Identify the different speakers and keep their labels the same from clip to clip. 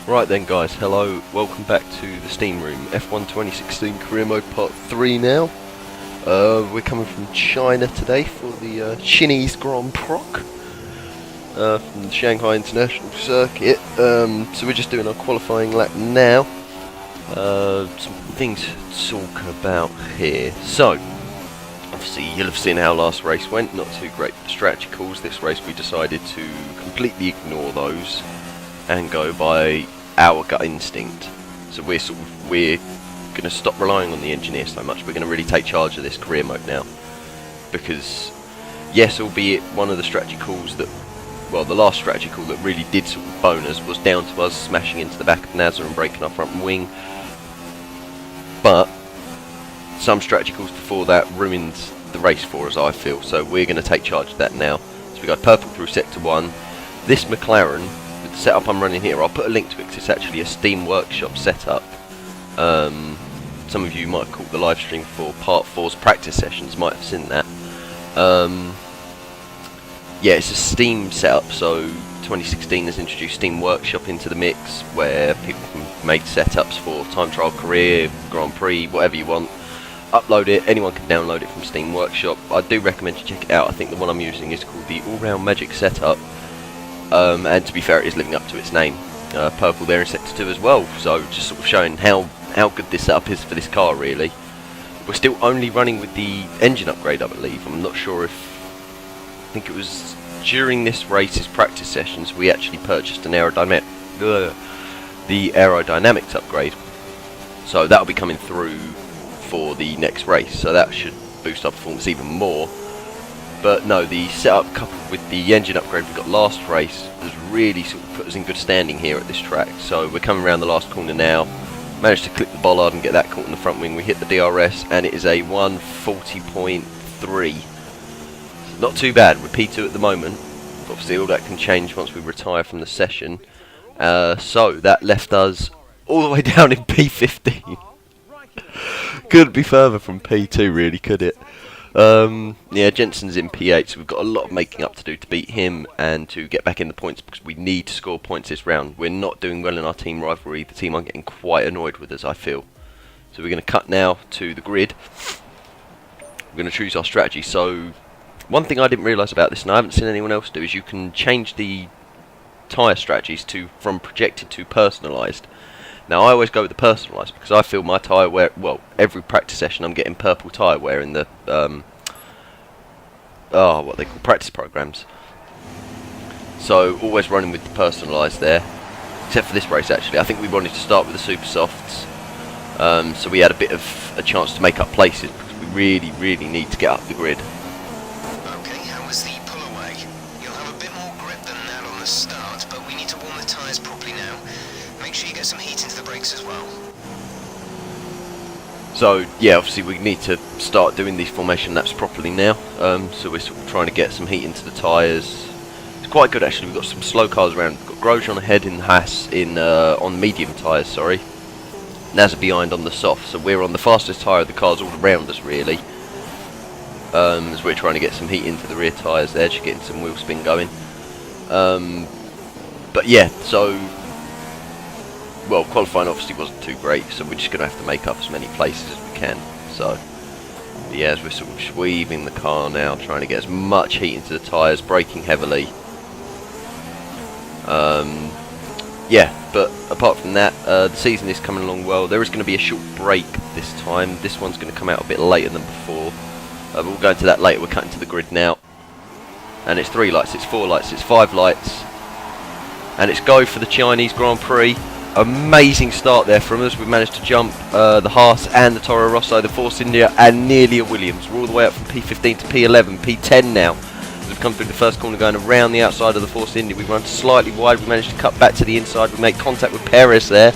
Speaker 1: Right then guys, hello, welcome back to the Steam Room, F1 2016 Career Mode Part 3 now. We're coming from China today for the Chinese Grand Prix from the Shanghai International Circuit. So we're just doing our qualifying lap now. Some things to talk about here. So, obviously you'll have seen how last race went, not too great for the strategy calls. This race we decided to completely ignore those and go by our gut instinct. So we're going to stop relying on the engineer so much. We're going to really take charge of this career mode now, because yes, albeit one of the strategy calls that, well, the last strategy call that really did sort of bone us was down to us smashing into the back of NASA and breaking our front wing, but some strategy calls before that ruined the race for us, I feel. So we're going to take charge of that now. So we go purple through sector 1. This McLaren, the setup I'm running here, I'll put a link to it because it's actually a Steam Workshop setup. Some of you might have caught the live stream for Part 4's practice sessions, might have seen that. Yeah, it's a Steam setup, so 2016 has introduced Steam Workshop into the mix, where people can make setups for time trial, career, Grand Prix, whatever you want. Upload it, anyone can download it from Steam Workshop. I do recommend you check it out. I think the one I'm using is called the All Round Magic Setup. And to be fair, it is living up to its name. Purple there in sector 2 as well, so just sort of showing how good this setup is for this car, really. We're still only running with the engine upgrade, I believe. I'm not sure if... I think it was during this race's practice sessions we actually purchased an the aerodynamics upgrade. So that'll be coming through for the next race, so that should boost our performance even more. But no, the setup coupled with the engine upgrade we got last race has really sort of put us in good standing here at this track. So we're coming around the last corner now. Managed to clip the bollard and get that caught in the front wing. We hit the DRS and it is a 140.3. Not too bad. We're P2 at the moment. Obviously all that can change once we retire from the session. So that left us all the way down in P15. Couldn't be further from P2, really, could it? Yeah, Jensen's in P8, so we've got a lot of making up to do to beat him and to get back in the points, because we need to score points this round. We're not doing well in our team rivalry. The team are getting quite annoyed with us, I feel. So we're going to cut now to the grid. We're going to choose our strategy. So one thing I didn't realise about this, and I haven't seen anyone else do, is you can change the tyre strategies from projected to personalised. Now I always go with the personalised because I feel my tyre wear, well, every practice session I'm getting purple tyre wear in the what they call practice programs. So always running with the personalised there, except for this race actually. I think we wanted to start with the super softs, so we had a bit of a chance to make up places because we really need to get up the grid.
Speaker 2: Okay, how was the pull away? You'll have a bit more grip than that on the start, but we need to warm the tyres properly now. Make sure you get some heat into the brakes as well.
Speaker 1: So yeah, obviously we need to start doing these formation laps properly now. So we're sort of trying to get some heat into the tyres. It's quite good actually. We've got some slow cars around. We've got Grosjean ahead in Haas on medium tyres, sorry. NASA behind on the soft. So we're on the fastest tyre of the cars all around us, really. As we're trying to get some heat into the rear tyres there, just getting some wheel spin going. But yeah, so... well, qualifying obviously wasn't too great, so we're just going to have to make up as many places as we can. So, yeah, as we're sort of sweeping the car now, trying to get as much heat into the tyres, braking heavily. Yeah, but apart from that, the season is coming along well. There is going to be a short break this time. This one's going to come out a bit later than before. But we'll go into that later. We're cutting to the grid now. And it's 3 lights, it's 4 lights, it's 5 lights. And it's go for the Chinese Grand Prix. Amazing start there from us. We've managed to jump the Haas and the Toro Rosso, the Force India and nearly a Williams. We're all the way up from P15 to P11, P10 now. We've come through the first corner going around the outside of the Force India. We run slightly wide, we managed to cut back to the inside. We make contact with Perez there.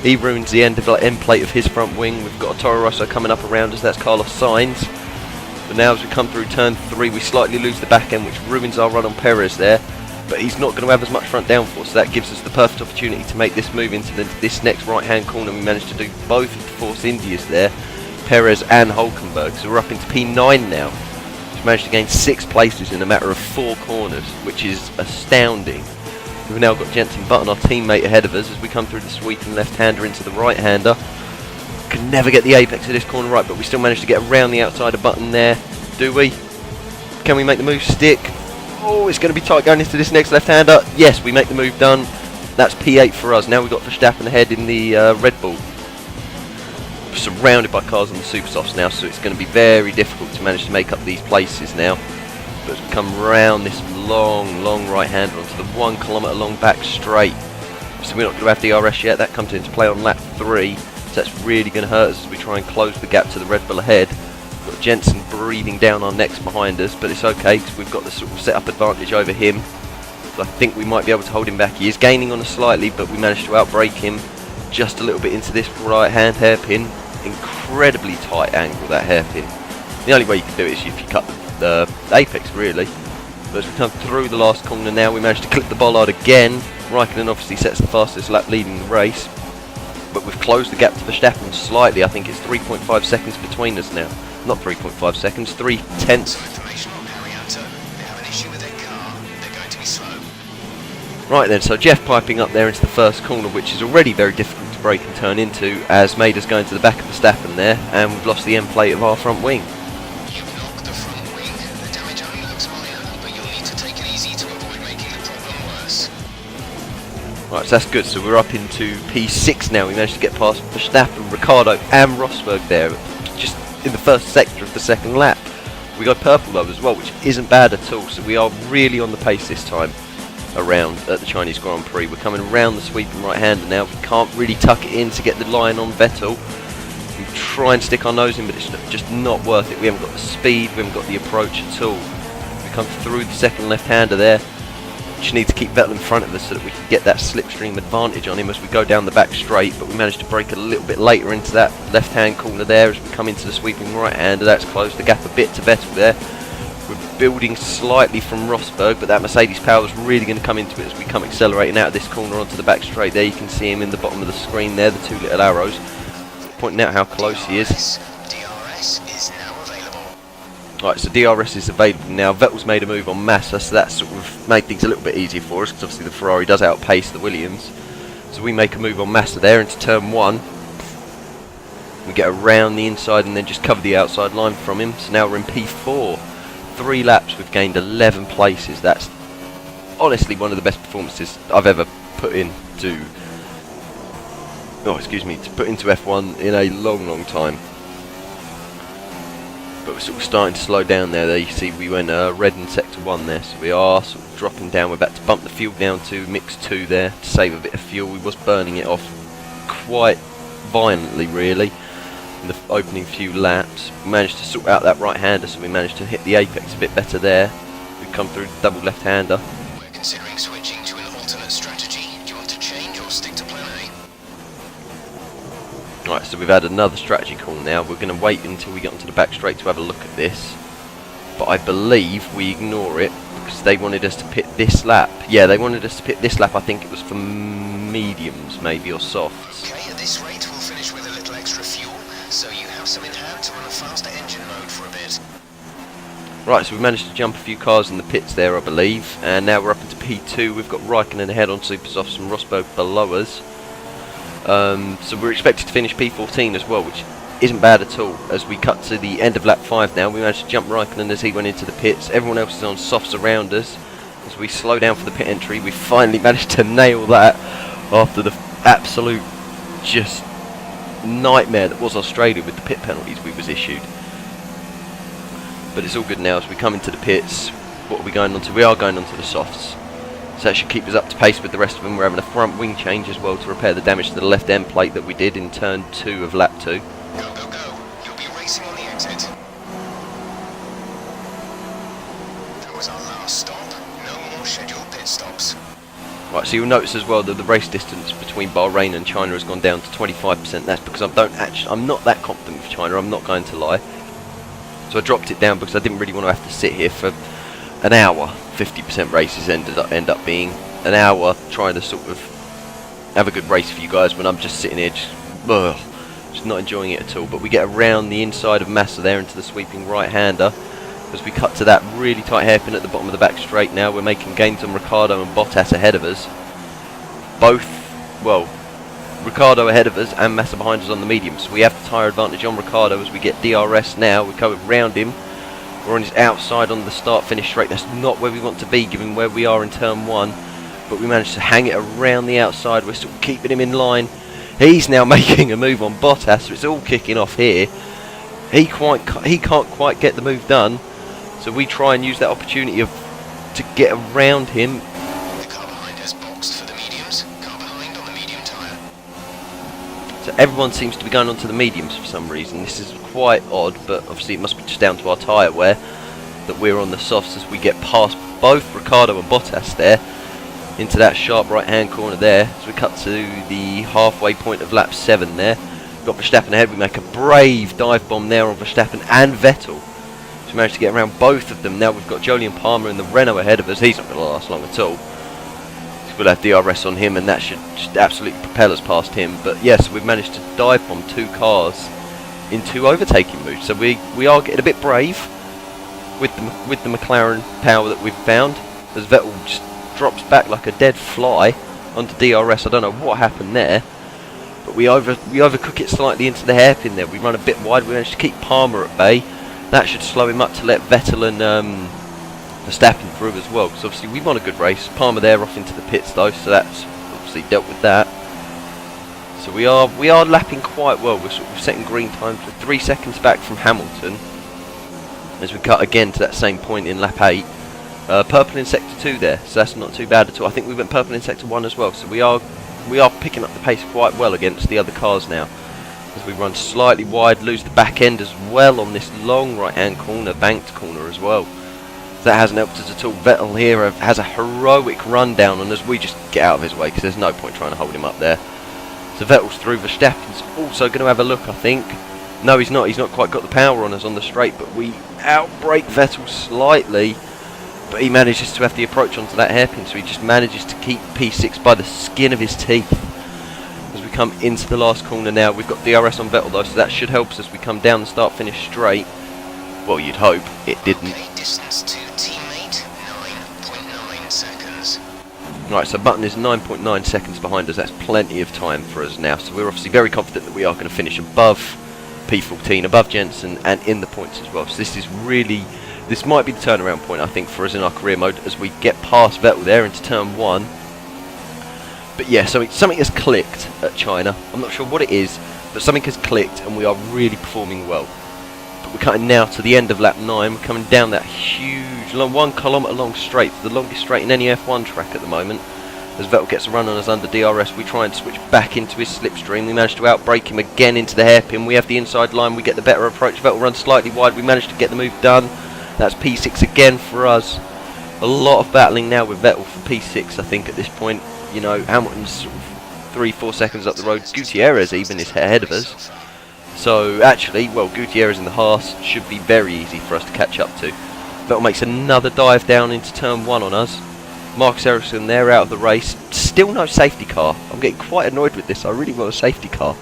Speaker 1: He ruins the end plate of his front wing. We've got a Toro Rosso coming up around us, that's Carlos Sainz. But now as we come through turn 3, we slightly lose the back end, which ruins our run on Perez there. But he's not going to have as much front downforce, so that gives us the perfect opportunity to make this move into this next right hand corner. We managed to do both of the Force Indias there, Perez and Hulkenberg, so we're up into P9 now. We've managed to gain 6 places in a matter of 4 corners, which is astounding. We've now got Jensen Button, our teammate, ahead of us as we come through the sweeping left-hander into the right-hander. Can never get the apex of this corner right, but we still managed to get around the outside of Button there. Do we? Can we make the move stick? Oh, it's going to be tight going into this next left-hander. Yes, we make the move done. That's P8 for us. Now we've got Verstappen ahead in the Red Bull. We're surrounded by cars on the super softs now, so it's going to be very difficult to manage to make up these places now. But as we come round this long right-hander onto the 1 kilometre long back straight. So we're not going to have DRS yet. That comes into play on lap 3. So that's really going to hurt us as we try and close the gap to the Red Bull ahead. We've got Jensen breathing down our necks behind us, but it's okay because we've got the sort of set-up advantage over him. So I think we might be able to hold him back. He is gaining on us slightly, but we managed to outbrake him just a little bit into this right-hand hairpin. Incredibly tight angle, that hairpin. The only way you can do it is if you cut the apex, really. But as we come through the last corner now, we managed to clip the bollard again. Raikkonen obviously sets the fastest lap leading the race. But we've closed the gap to Verstappen slightly. I think it's 3.5 seconds between us now. Not 3.5 seconds, 3/10. Right then, so Jeff piping up there into the first corner, which is already very difficult to brake and turn into, as made us go into the back of Verstappen there, and we've lost the end plate of our front wing.
Speaker 2: You've knocked the front wing. The damage only looks minor, but you'll need to take it easy to avoid making the problem worse.
Speaker 1: Right, so that's good. So we're up into P6 now. We managed to get past Verstappen, Ricciardo and Rosberg there, just in the first sector of the second lap. We got purple though as well, which isn't bad at all. So we are really on the pace this time around at the Chinese Grand Prix. We're coming around the sweeping right-hander now. We can't really tuck it in to get the line on Vettel. We try and stick our nose in, but it's just not worth it. We haven't got the speed, we haven't got the approach at all. We come through the second left-hander there. Just need to keep Vettel in front of us so that we can get that slipstream advantage on him as we go down the back straight, but we managed to brake a little bit later into that left-hand corner there as we come into the sweeping right-hander. That's closed the gap a bit to Vettel there. We're building slightly from Rosberg, but that Mercedes power is really going to come into it as we come accelerating out of this corner onto the back straight there. You can see him in the bottom of the screen there, the two little arrows, pointing out how close he is.
Speaker 2: DRS is now available.
Speaker 1: Right, so DRS is available now. Vettel's made a move on Massa, so that sort of made things a little bit easier for us, because obviously the Ferrari does outpace the Williams. So we make a move on Massa there into turn 1. We get around the inside and then just cover the outside line from him. So now we're in P4. 3 laps, we've gained 11 places. That's honestly one of the best performances I've ever put into F1 in a long time. But we're sort of starting to slow down there. There you see we went red in sector 1 there, so we are sort of dropping down. We're about to bump the fuel down to mix 2 there to save a bit of fuel. We was burning it off quite violently really in the opening few laps. We managed to sort out that right-hander, so we managed to hit the apex a bit better there. We've come through the double left-hander.
Speaker 2: We're considering switching to an alternate strategy. Do you want to change or stick to plan A?
Speaker 1: Right, so we've had another strategy call now. We're going to wait until we get onto the back straight to have a look at this. But I believe we ignore it because they wanted us to pit this lap. Yeah, they wanted us to pit this lap. I think it was for mediums maybe, or softs.
Speaker 2: Okay, at this rate we'll finish with a little extra fuel, so you have some in hand to run a faster engine mode for a bit.
Speaker 1: Right, so we managed to jump a few cars in the pits there, I believe. And now we're up into P2. We've got Raikkonen ahead on super softs and Rosberg below us. So we're expected to finish P14 as well, which isn't bad at all. As we cut to the end of lap 5 now, we managed to jump Raikkonen as he went into the pits. Everyone else is on softs around us. As we slow down for the pit entry, we finally managed to nail that after the absolute just nightmare that was Australia with the pit penalties we was issued. But it's all good now as we come into the pits. What are we going on to? We are going on to the softs. So that should keep us up to pace with the rest of them. We're having a front wing change as well to repair the damage to the left end plate that we did in turn 2 of lap 2.
Speaker 2: Go, go, go. You'll be racing on the exit. That was our last stop. No more scheduled pit stops.
Speaker 1: Right, so you'll notice as well that the race distance between Bahrain and China has gone down to 25%. That's because I'm not that confident with China, I'm not going to lie. So I dropped it down because I didn't really want to have to sit here for an hour. 50% races end up being an hour trying to sort of have a good race for you guys when I'm just sitting here just not enjoying it at all. But we get around the inside of Massa there into the sweeping right-hander as we cut to that really tight hairpin at the bottom of the back straight now. We're making gains on Ricciardo and Bottas ahead of us. both, well, Ricciardo ahead of us and Massa behind us on the mediums. So we have the tyre advantage on Ricciardo as we get DRS now. We're going round him. We're on his outside on the start-finish straight. That's not where we want to be given where we are in turn 1. But we managed to hang it around the outside. We're still keeping him in line. He's now making a move on Bottas, so it's all kicking off here. He can't quite get the move done. So we try and use that opportunity to get around him.
Speaker 2: The car behind has boxed for the mediums. Car behind on the medium tyre.
Speaker 1: So everyone seems to be going onto the mediums for some reason. This is quite odd, but obviously it must be just down to our tyre wear that we're on the softs as we get past both Ricciardo and Bottas there into that sharp right hand corner there. As we cut to the halfway point of lap 7 there. Got Verstappen ahead. We make a brave dive bomb there on Verstappen and Vettel. So we managed to get around both of them. Now we've got Jolyon Palmer in the Renault ahead of us. He's not going to last long at all. We'll have DRS on him and that should just absolutely propel us past him. But yes, we've managed to dive bomb 2 cars in 2 overtaking moves. So we are getting a bit brave with the McLaren power that we've found. As Vettel just drops back like a dead fly onto DRS. I don't know what happened there. But we overcook it slightly into the hairpin there. We run a bit wide. We managed to keep Palmer at bay. That should slow him up to let Vettel and Verstappen through as well, because obviously we won a good race. Palmer there off into the pits though, so that's obviously dealt with that. So we are lapping quite well. We're sort of setting green times. We're 3 seconds back from Hamilton as we cut again to that same point in lap 8. Purple in sector 2 there, so that's not too bad at all. I think we went purple in sector 1 as well, so we are picking up the pace quite well against the other cars now. As we run slightly wide, lose the back end as well on this long right hand corner, banked corner as well. That hasn't helped us at all. Vettel here has a heroic run down on us. We just get out of his way because there's no point trying to hold him up there. So Vettel's through. Verstappen's also going to have a look, I think. No, he's not. He's not quite got the power on us on the straight, but we outbrake Vettel slightly. But he manages to have the approach onto that hairpin, so he just manages to keep P6 by the skin of his teeth. As we come into the last corner now, we've got DRS on Vettel though, so that should help us as we come down the start-finish straight. Well, you'd hope. It didn't.
Speaker 2: Okay, distance to teammate, 9.9 seconds.
Speaker 1: Right, so Button is 9.9 seconds behind us. That's plenty of time for us now. So we're obviously very confident that we are going to finish above P14, above Jensen, and in the points as well. So this might be the turnaround point, I think, for us in our career mode as we get past Vettel there into turn 1. But yeah, something has clicked at China. I'm not sure what it is, but something has clicked and we are really performing well. But we're cutting now to the end of lap 9. We're coming down that huge 1 kilometre long straight, the longest straight in any F1 track at the moment. As Vettel gets a run on us under DRS, we try and switch back into his slipstream. We manage to outbrake him again into the hairpin. We have the inside line, we get the better approach. Vettel runs slightly wide, we manage to get the move done. That's P6 again for us. A lot of battling now with Vettel for P6, I think, at this point. You know, Hamilton's sort of 3-4 seconds up the road. Gutierrez even is ahead of us. So actually, well, Gutierrez in the Haas should be very easy for us to catch up to. Vettel makes another dive down into turn 1 on us. Marcus Ericsson there out of the race. Still no safety car. I'm getting quite annoyed with this. I really want a safety car.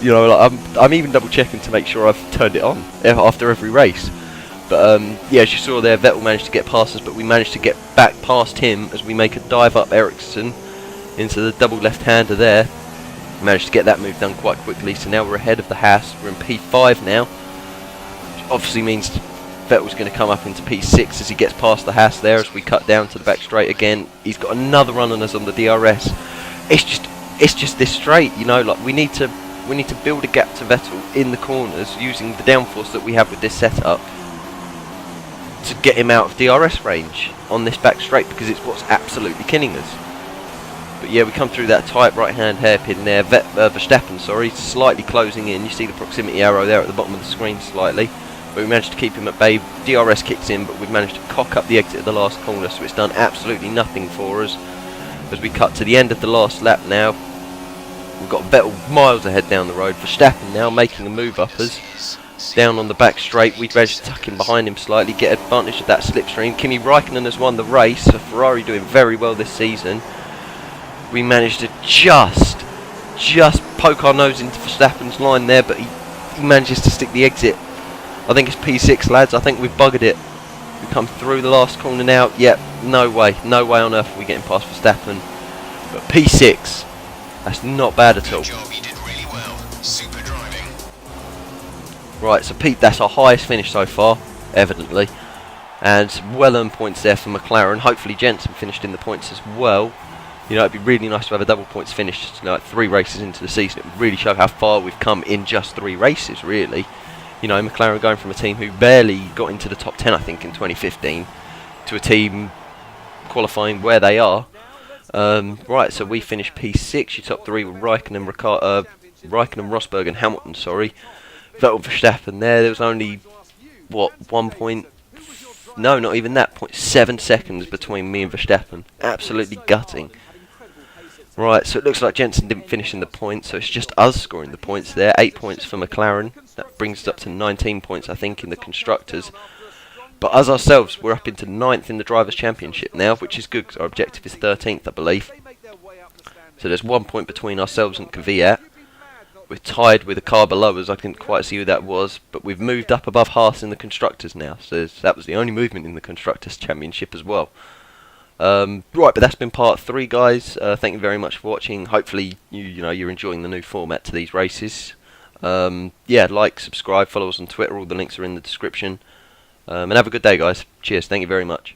Speaker 1: You know, like I'm even double checking to make sure I've turned it on after every race. But yeah, as you saw there, Vettel managed to get past us, but we managed to get back past him as we make a dive up Ericsson into the double left-hander there. We managed to get that move done quite quickly, so now we're ahead of the Haas. We're in P5 now, which obviously means Vettel's going to come up into P6 as he gets past the Haas there as we cut down to the back straight again. He's got another run on us on the DRS. It's just this straight, you know, like we need to build a gap to Vettel in the corners using the downforce that we have with this setup to get him out of DRS range on this back straight, because it's what's absolutely killing us. But yeah, we come through that tight right hand hairpin there. Verstappen, sorry, slightly closing in. You see the proximity arrow there at the bottom of the screen slightly. But we managed to keep him at bay. DRS kicks in, but we've managed to cock up the exit of the last corner, so it's done absolutely nothing for us. As we cut to the end of the last lap now, we've got Vettel miles ahead down the road. Verstappen now making a move up us. Down on the back straight, we managed to tuck him behind him slightly, get advantage of that slipstream. Kimi Raikkonen has won the race, so Ferrari doing very well this season. We managed to just poke our nose into Verstappen's line there, but he manages to stick the exit. I think it's P6, lads. I think we've buggered it. We come through the last corner now. Yep, no way on earth are we getting past Verstappen. But P6, that's not bad at all.
Speaker 2: Good job, you did really well. Super driving.
Speaker 1: Right, so Pete, that's our highest finish so far, evidently. And some well-earned points there for McLaren. Hopefully Jensen finished in the points as well. You know, it'd be really nice to have a double points finish, you know, like 3 races into the season. It would really show how far we've come in just 3 races, really. You know, McLaren going from a team who barely got into the top 10, I think, in 2015, to a team qualifying where they are. Right, so we finished P6. You top 3 with Raikkonen, Rosberg and Hamilton, sorry. Vettel, Verstappen there was only, what, 1 point... No, not even that, 0.7 seconds between me and Verstappen. Absolutely gutting. Right, so it looks like Jensen didn't finish in the points, so it's just us scoring the points there. 8 points for McLaren. That brings us up to 19 points, I think, in the Constructors. But us ourselves, we're up into 9th in the Drivers' Championship now, which is good, because our objective is 13th, I believe. So there's 1 point between ourselves and Kvyat. We're tied with a car below us. I didn't quite see who that was, but we've moved up above Haas in the Constructors now. So that was the only movement in the Constructors' Championship as well. Right, but that's been part 3, guys. Thank you very much for watching. Hopefully, you're enjoying the new format to these races. Yeah, like, subscribe, follow us on Twitter. All the links are in the description. And have a good day, guys. Cheers. Thank you very much.